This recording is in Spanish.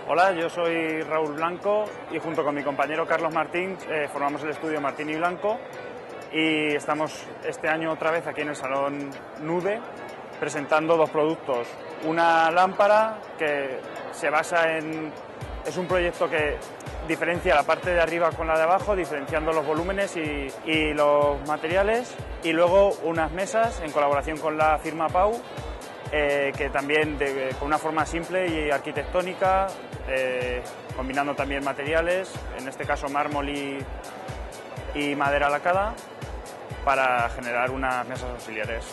Hola, yo soy Raúl Blanco y junto con mi compañero Carlos Martín formamos el estudio Martín y Blanco y estamos este año otra vez aquí en el Salón Nude presentando dos productos. Una lámpara que se basa en... es un proyecto que diferencia la parte de arriba con la de abajo, diferenciando los volúmenes y los materiales, y luego unas mesas en colaboración con la firma Pau, que también con una forma simple y arquitectónica, combinando también materiales, en este caso mármol y madera lacada, para generar unas mesas auxiliares.